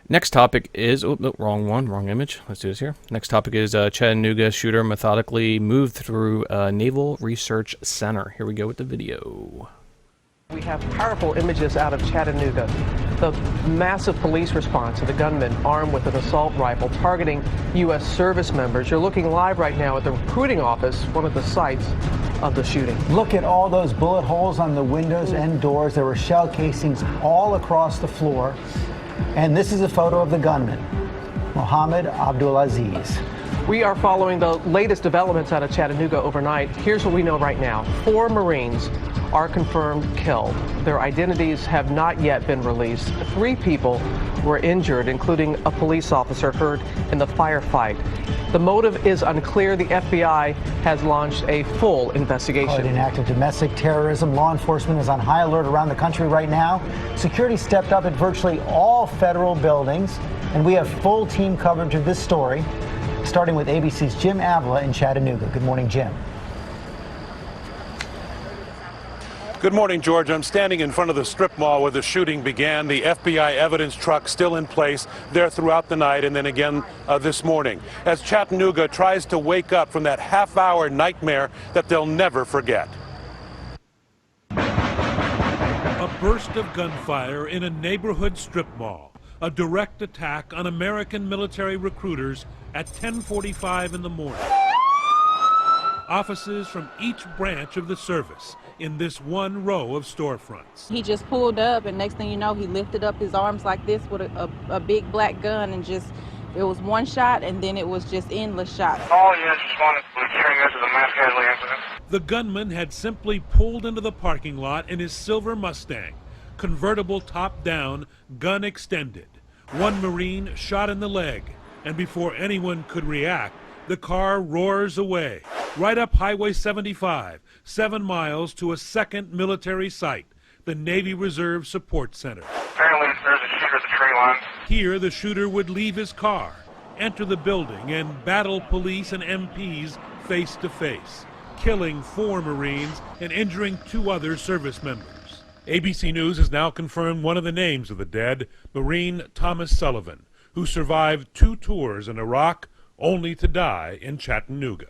Next topic is, oh, no, wrong image. Let's do this here. Next topic is Chattanooga shooter methodically moved through Naval Research Center. Here we go with the video. We have powerful images out of Chattanooga. The massive police response to the gunman armed with an assault rifle targeting U.S. service members. You're looking live right now at the recruiting office, one of the sites of the shooting. Look at all those bullet holes on the windows and doors. There were shell casings all across the floor. And this is a photo of the gunman, Mohammed Abdulaziz. We are following the latest developments out of Chattanooga overnight. Here's what we know right now. 4 Marines are confirmed killed. Their identities have not yet been released. 3 people were injured, including a police officer hurt in the firefight. The motive is unclear. The FBI has launched a full investigation. Called an act of domestic terrorism. Law enforcement is on high alert around the country right now. Security stepped up at virtually all federal buildings, and we have full team coverage of this story, starting with ABC's Jim Avila in Chattanooga. Good morning, Jim. Good morning, George. I'm standing in front of the strip mall where the shooting began. The FBI evidence truck still in place there throughout the night and then again this morning as Chattanooga tries to wake up from that half-hour nightmare that they'll never forget. A burst of gunfire in a neighborhood strip mall. A direct attack on American military recruiters at 10:45 in the morning. Offices from each branch of the service in this one row of storefronts. He just pulled up, and next thing you know, he lifted up his arms like this with a big black gun, and just, it was one shot, and then it was just endless shots. All units responded to this is a mass casualty incident. The gunman had simply pulled into the parking lot in his silver Mustang, convertible top down, gun extended. One Marine shot in the leg, and before anyone could react, the car roars away, right up Highway 75, 7 miles to a second military site, the Navy Reserve Support Center. Apparently there's a shooter at the tree line. Here, the shooter would leave his car, enter the building, and battle police and MPs face to face, killing 4 Marines and injuring 2 other service members. ABC News has now confirmed one of the names of the dead, Marine Thomas Sullivan, who survived 2 tours in Iraq, only to die in Chattanooga.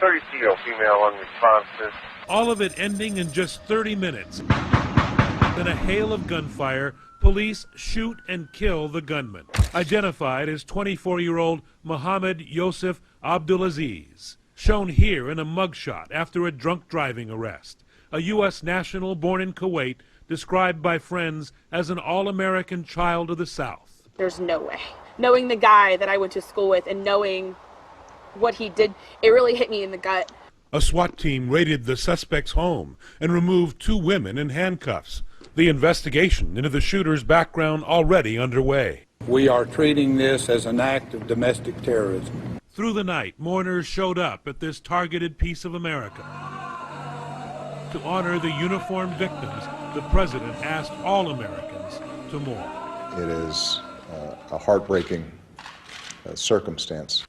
32-year-old female unresponsive. All of it ending in just 30 minutes. In a hail of gunfire, police shoot and kill the gunman, identified as 24-year-old Mohammed Yosef Abdulaziz, shown here in a mugshot after a drunk driving arrest. A U.S. national born in Kuwait, described by friends as an all-American child of the South. There's no way. Knowing the guy that I went to school with and knowing what he did, it really hit me in the gut. A SWAT team raided the suspect's home and removed 2 women in handcuffs. The investigation into the shooter's background already underway. We are treating this as an act of domestic terrorism. Through the night, mourners showed up at this targeted piece of America. To honor the uniformed victims, the president asked all Americans to mourn. It is a heartbreaking circumstance.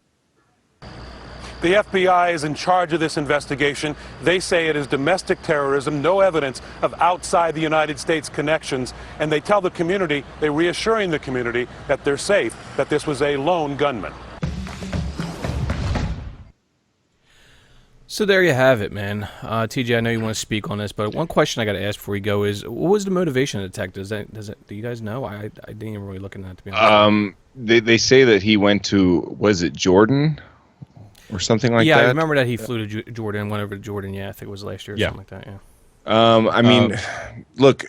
The FBI is in charge of this investigation. They say it is domestic terrorism, no evidence of outside the United States connections, and they tell the community, they're reassuring the community that they're safe, that this was a lone gunman. So there you have it, man. TJ, I know you want to speak on this, but one question I got to ask before we go is, what was the motivation of the attack? Do you guys know? I didn't even really look at that, to be honest. They say that he went to, was it Jordan or something like that? Yeah, I remember that he flew to Jordan, went over to Jordan. Yeah, I think it was last year or something like that. Yeah. I mean, look,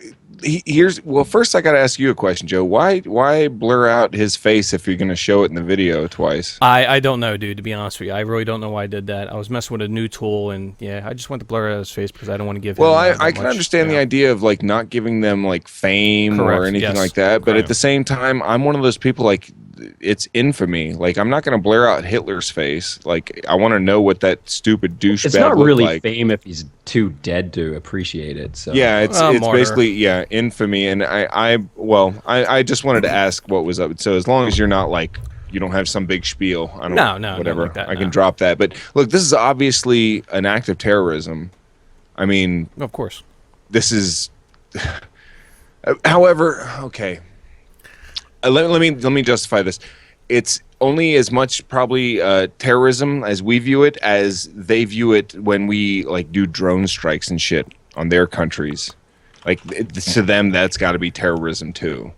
first I got to ask you a question, Joe. Why blur out his face if you're going to show it in the video twice? I don't know, dude, to be honest with you. I really don't know why I did that. I was messing with a new tool, and yeah, I just wanted to blur out his face because I don't want to give him I can understand the idea of like not giving them like fame or anything like that, but at the same time, I'm one of those people like, it's infamy. Like, I'm not going to blur out Hitler's face. Like, I want to know what that stupid douchebag It's not really like. fame if he's too dead to appreciate it. So yeah, it's basically infamy. And I just wanted to ask what was up. So as long as you're not like, you don't have some big spiel, I don't whatever. Like that, I can drop that. But look, this is obviously an act of terrorism. I mean, of course, this is. However, okay. let me justify this. It's only as much probably terrorism as we view it as they view it when we like do drone strikes and shit on their countries. Like to them, that's got to be terrorism too.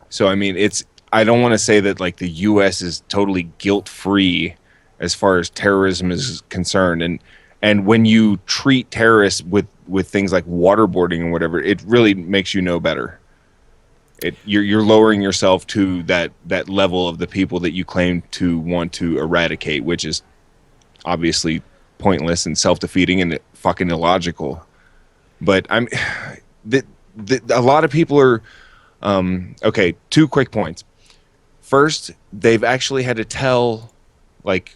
So I mean, I don't want to say that like the U.S. is totally guilt-free as far as terrorism is concerned, and when you treat terrorists with things like waterboarding and whatever, it really makes you know better. You're lowering yourself to that level of the people that you claim to want to eradicate, which is obviously pointless and self-defeating and fucking illogical. But a lot of people are okay. 2 quick points. First, they've actually had to tell like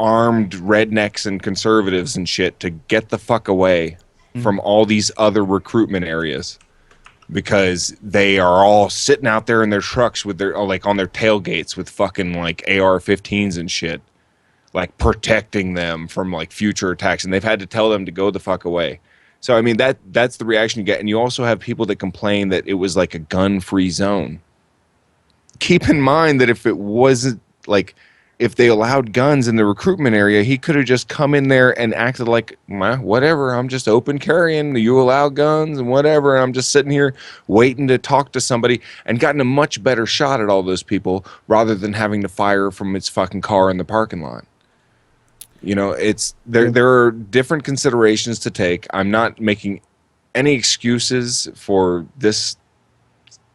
armed rednecks and conservatives and shit to get the fuck away from all these other recruitment areas, because they are all sitting out there in their trucks with their like on their tailgates with fucking like AR-15s and shit, like protecting them from like future attacks, and they've had to tell them to go the fuck away. So I mean that's the reaction you get. And you also have people that complain that it was like a gun-free zone. Keep in mind that if it wasn't like, if they allowed guns in the recruitment area, he could have just come in there and acted like, whatever, I'm just open carrying, you allow guns and whatever, and I'm just sitting here waiting to talk to somebody, and gotten a much better shot at all those people rather than having to fire from its fucking car in the parking lot. You know, there are different considerations to take. I'm not making any excuses for this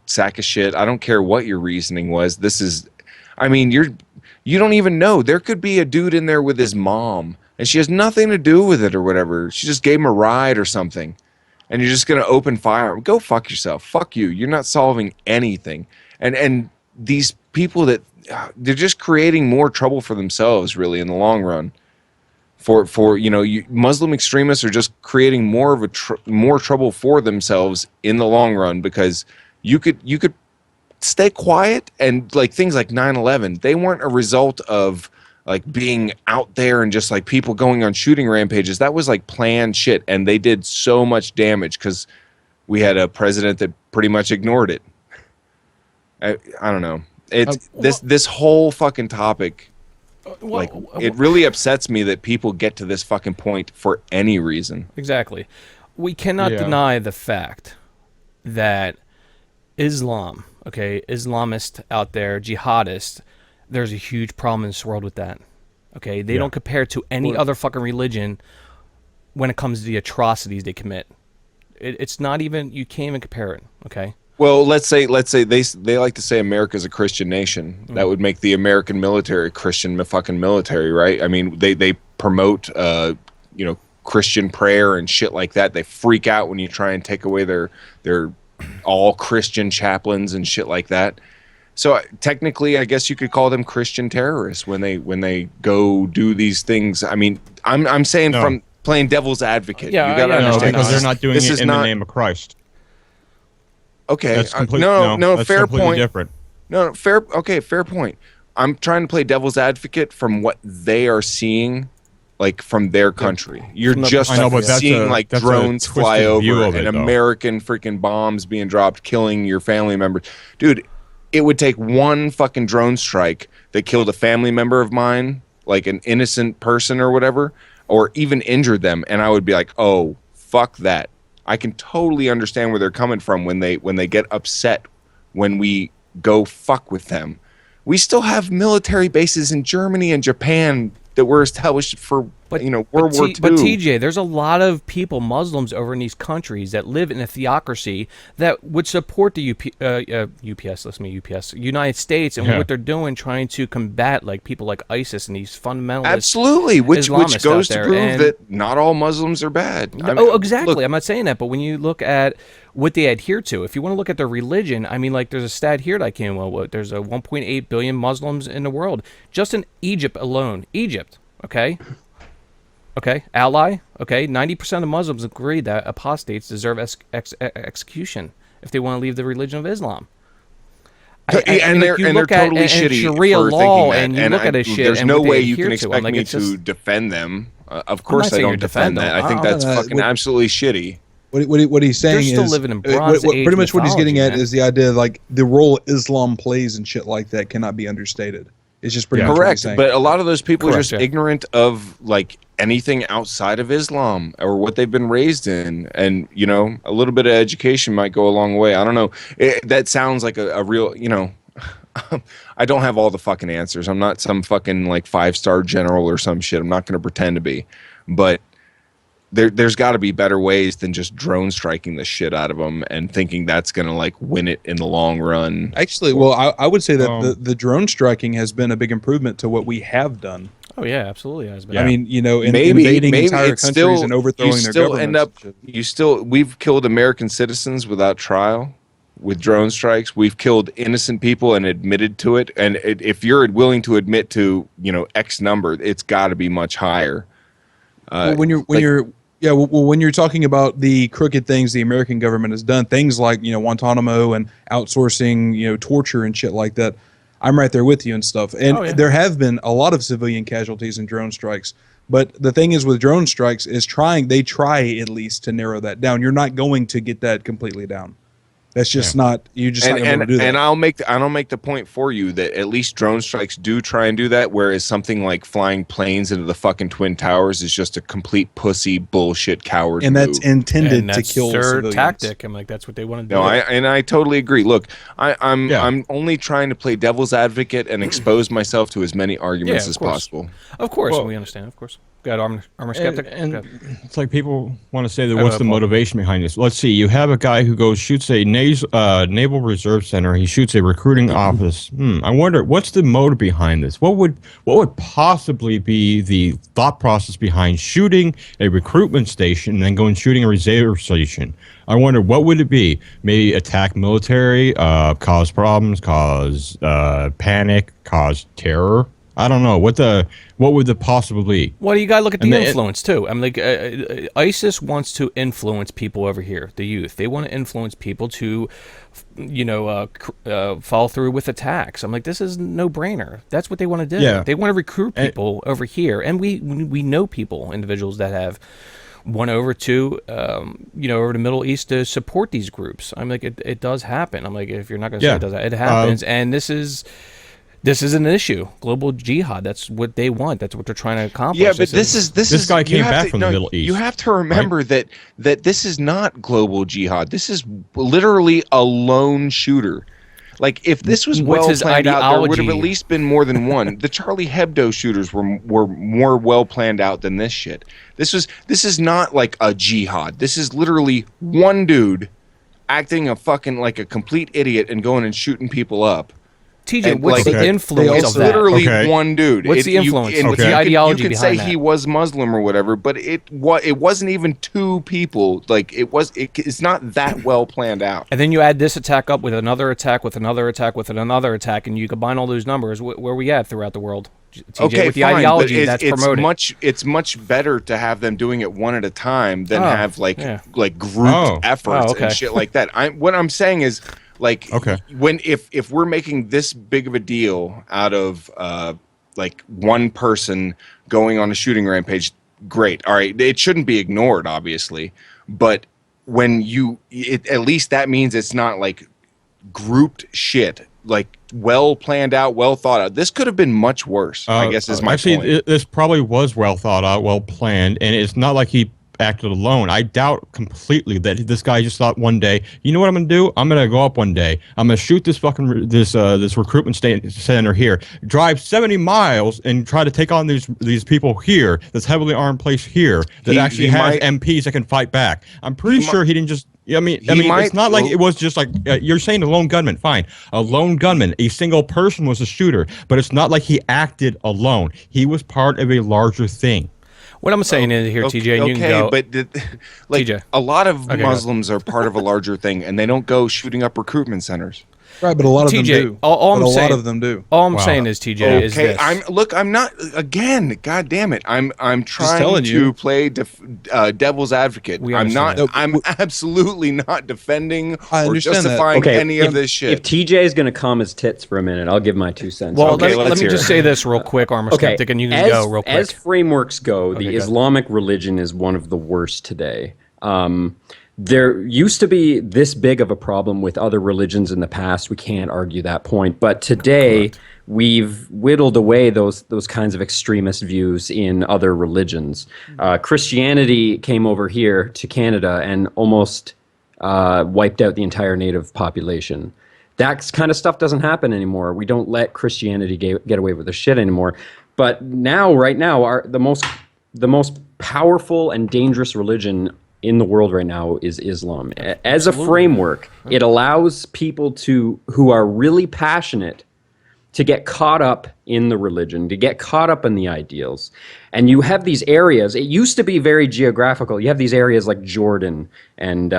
sack of shit. I don't care what your reasoning was. This is, I mean, you don't even know. There could be a dude in there with his mom, and she has nothing to do with it or whatever. She just gave him a ride or something, and you're just going to open fire. Go fuck yourself. Fuck you. You're not solving anything. And these people they're just creating more trouble for themselves, really, in the long run. For you know, Muslim extremists are just creating more of more trouble for themselves in the long run, because you could stay quiet, and like things like 9/11, they weren't a result of like being out there and just like people going on shooting rampages. That was like planned shit, and they did so much damage because we had a president that pretty much ignored it. I don't know. It's this whole fucking topic. Like, it really upsets me that people get to this fucking point for any reason. Exactly. We cannot deny the fact that Islam, okay, Islamists out there, jihadists, there's a huge problem in this world with that. Okay, they don't compare to any other fucking religion when it comes to the atrocities they commit. It's not even, you can't even compare it, okay? Well, let's say they like to say America's a Christian nation. That would make the American military Christian fucking military, right? I mean, they promote Christian prayer and shit like that. They freak out when you try and take away their all Christian chaplains and shit like that. So technically, I guess you could call them Christian terrorists when they go do these things. I mean, I'm saying from playing devil's advocate. Yeah, you gotta understand because they're not doing it in the name of Christ. Okay, that's completely that's fair point. Different. No, fair. Okay, fair point. I'm trying to play devil's advocate from what they are seeing, like from their country. You're just seeing like drones fly over and American freaking bombs being dropped, killing your family members. Dude, it would take one fucking drone strike that killed a family member of mine, like an innocent person or whatever, or even injured them, and I would be like, oh, fuck that. I can totally understand where they're coming from when they get upset when we go fuck with them. We still have military bases in Germany and Japan that were established for World War II. But TJ, there's a lot of people, Muslims over in these countries that live in a theocracy that would support the United States and what they're doing, trying to combat like people like ISIS and these fundamentalists. Absolutely, which goes to prove that not all Muslims are bad. Exactly. Look, I'm not saying that, but when you look at what they adhere to, if you want to look at their religion, I mean, like there's a stat here that I came up with. There's a 1.8 billion Muslims in the world, just in Egypt alone. Egypt, okay. Okay, ally. Okay, 90% of Muslims agree that apostates deserve execution if they want to leave the religion of Islam. And they're totally shitty Sharia for law, thinking that. and you look at this shit. There's and no what way they you can adhere expect me to defend them. Of course, I don't defend that. I think that's fucking absolutely shitty. What he's saying They're still is living in Bronze Age pretty much what he's getting at mythology, is the idea like the role Islam plays and shit like that cannot be understated. It's just pretty much what he's correct. saying. But a lot of those people are Correct, just yeah. ignorant of like anything outside of Islam or what they've been raised in, and you know, a little bit of education might go a long way. I don't know. That sounds like a real, you know. I don't have all the fucking answers. I'm not some fucking like 5-star general or some shit. I'm not going to pretend to be, but there's got to be better ways than just drone striking the shit out of them and thinking that's going to like win it in the long run. Actually, well, I would say that the drone striking has been a big improvement to what we have done. Oh yeah, absolutely has been. I mean, you know, maybe invading entire it's countries still, and overthrowing you their still governments. end up, we've killed American citizens without trial with drone strikes. We've killed innocent people and admitted to it. And if you're willing to admit to, you know, X number, it's got to be much higher. Well, when you're talking about the crooked things the American government has done, things like, you know, Guantanamo and outsourcing, you know, torture and shit like that, I'm right there with you and stuff. And there have been a lot of civilian casualties in drone strikes. But the thing is with drone strikes is they try at least to narrow that down. You're not going to get that completely down. That's just not, you just not going to do that. And I'll make the point for you that at least drone strikes do try and do that, whereas something like flying planes into the fucking Twin Towers is just a complete pussy bullshit coward and that's move. intended and to that's kill their civilians. tactic. I'm like, that's what they want to do. No, I totally agree. Look, I'm only trying to play devil's advocate and expose myself to as many arguments as possible. Of course, we understand. Of course. Got Armoured Skeptic. And it's like people want to say that what's the motivation behind this? Let's see. You have a guy who shoots a Naval Reserve Center. He shoots a recruiting office. I wonder what's the motive behind this. What would possibly be the thought process behind shooting a recruitment station and then going shooting a reserve station? I wonder what would it be? Maybe attack military, cause problems, cause panic, cause terror. I don't know what would the possibly be. Well, you got to look at the influence too. I'm like, ISIS wants to influence people over here, the youth. They want to influence people to, you know, follow through with attacks. I'm like, this is no brainer. That's what they want to do. Yeah. They want to recruit people over here, and we know people, individuals that have won over to, you know, over the Middle East to support these groups. I'm like, it does happen. I'm like, if you're not going to say it does, it happens, and this is an issue. Global jihad. That's what they want. That's what they're trying to accomplish. Yeah, but this guy came back from the Middle East. You have to remember that this is not global jihad. This is literally a lone shooter. Like if this was well planned out, there would have at least been more than one. The Charlie Hebdo shooters were more well planned out than this shit. This is not like a jihad. This is literally one dude acting a fucking like a complete idiot and going and shooting people up. TJ, what's the influence of that? Literally one dude. What's the influence? What's the ideology behind that? You could say he was Muslim or whatever, but it wasn't even two people. Like it's not that well planned out. And then you add this attack up with another attack, with another attack, with another attack, and you combine all those numbers. Where we at throughout the world? TJ, okay, with the fine, ideology but that's promoted. It's much better to have them doing it one at a time than have like group efforts and shit like that. What I'm saying is. Like when if we're making this big of a deal out of like one person going on a shooting rampage, great. All right, it shouldn't be ignored, obviously. But when at least that means it's not like grouped shit, like well planned out, well thought out. This could have been much worse. I guess is my point. This probably was well thought out, well planned, and it's not like he acted alone. I doubt completely that this guy just thought one day, you know what I'm going to do? I'm going to go up one day. I'm going to shoot this fucking this recruitment center here, drive 70 miles and try to take on these people here, this heavily armed place here that actually has MPs that can fight back. I'm pretty sure he didn't just. I mean, it's not like it was just like you're saying a lone gunman. Fine, a lone gunman, a single person was a shooter, but it's not like he acted alone. He was part of a larger thing. What I'm saying is here, TJ, and you can go. But TJ. A lot of Muslims are part of a larger thing, and they don't go shooting up recruitment centers. Right, but a lot of them do. All I'm saying is, TJ, is this. I'm not. Again, God damn it! I'm trying to play devil's advocate. I'm absolutely not defending or justifying any of this shit. If TJ is going to calm his tits for a minute, I'll give my 2 cents. Well, let me just say this real quick, Armoured Skeptic, and you can go real quick. As frameworks go, the Islamic religion is one of the worst today. there used to be this big of a problem with other religions in the past. We can't argue that point. But today, we've whittled away those kinds of extremist views in other religions. Christianity came over here to Canada and almost wiped out the entire native population. That kind of stuff doesn't happen anymore. We don't let Christianity get away with the shit anymore. But now, right now, the most powerful and dangerous religion in the world right now is Islam. As a framework, it allows people who are really passionate to get caught up in the religion, to get caught up in the ideals. And you have these areas, it used to be very geographical. You have these areas like Jordan and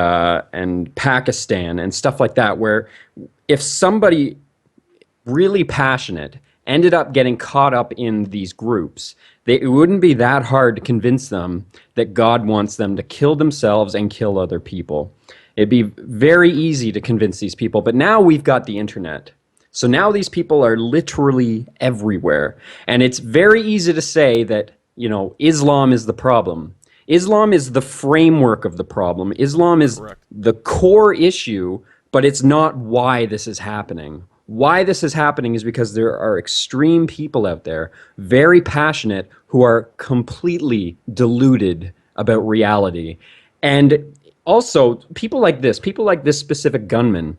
Pakistan and stuff like that, where if somebody really passionate ended up getting caught up in these groups, it wouldn't be that hard to convince them that God wants them to kill themselves and kill other people. It'd be very easy to convince these people, but now we've got the internet. So now these people are literally everywhere. And it's very easy to say that, Islam is the problem. Islam is the framework of the problem. Islam is the core issue, but it's not why this is happening. Why this is happening is because there are extreme people out there, very passionate, who are completely deluded about reality. And also, people like this specific gunman,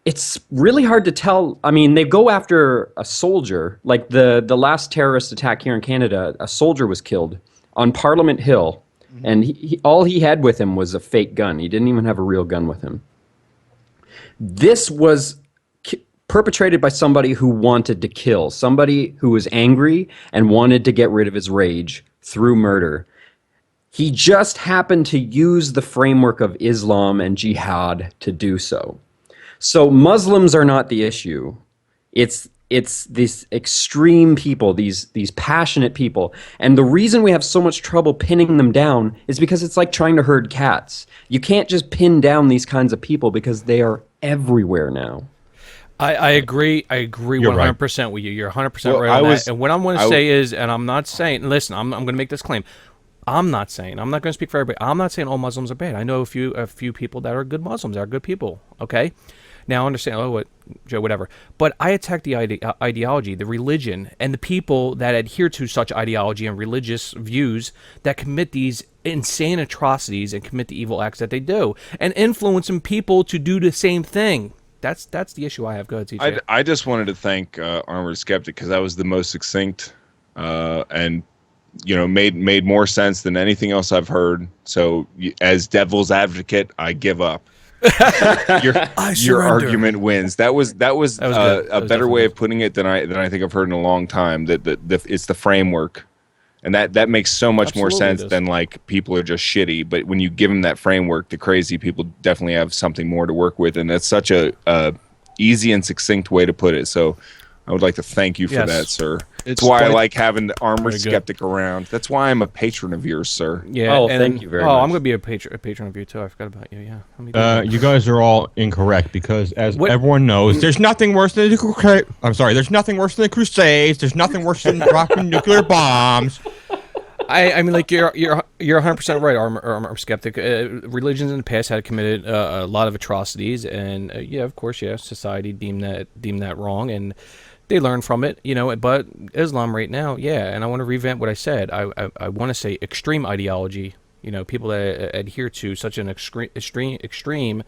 it's really hard to tell. I mean, they go after a soldier. Like the last terrorist attack here in Canada, a soldier was killed on Parliament Hill, and all he had with him was a fake gun. He didn't even have a real gun with him. This was perpetrated by somebody who wanted to kill, somebody who was angry and wanted to get rid of his rage through murder. He just happened to use the framework of Islam and jihad to do so. So Muslims are not the issue. It's these extreme people, these passionate people. And the reason we have so much trouble pinning them down is because it's like trying to herd cats. You can't just pin down these kinds of people because they are everywhere now. I agree. I agree 100% with you. You're 100% right on that. And what I'm going to say is, and I'm not saying, listen, I'm going to make this claim. I'm not going to speak for everybody. I'm not saying all Muslims are bad. I know a few people that are good Muslims, that are good people. Okay. Now I understand, Joe, whatever. But I attack the ideology, the religion, and the people that adhere to such ideology and religious views that commit these insane atrocities and commit the evil acts that they do, and influencing people to do the same thing. That's the issue I have. Go ahead, TJ. I just wanted to thank Armoured Skeptic because that was the most succinct and made more sense than anything else I've heard. So as devil's advocate, I give up. Your argument wins. That was a better way of putting it than I think I've heard in a long time. That it's the framework, and that makes so much more sense than like people are just shitty. But when you give them that framework, the crazy people definitely have something more to work with, and that's such a easy and succinct way to put it. So I would like to thank you for that, sir. That's why I like having the Armoured Skeptic around. That's why I'm a patron of yours, sir. Yeah. Oh, thank you very much. I'm going to be a patron of you too. I forgot about you. Yeah. You guys are all incorrect because, as everyone knows, there's nothing worse than there's nothing worse than the Crusades. There's nothing worse than dropping nuclear bombs. I mean, like you're 100% right, Armoured Skeptic. Religions in the past had committed a lot of atrocities, and of course, society deemed that wrong, and they learn from it, but Islam right now, and I want to revamp what I said. I want to say extreme ideology, people that adhere to such an extreme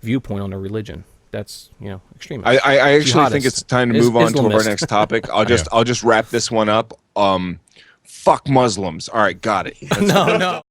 viewpoint on their religion. That's, extreme. I actually think it's time to move on to our next topic. I'll just wrap this one up. Fuck Muslims. All right, got it. No.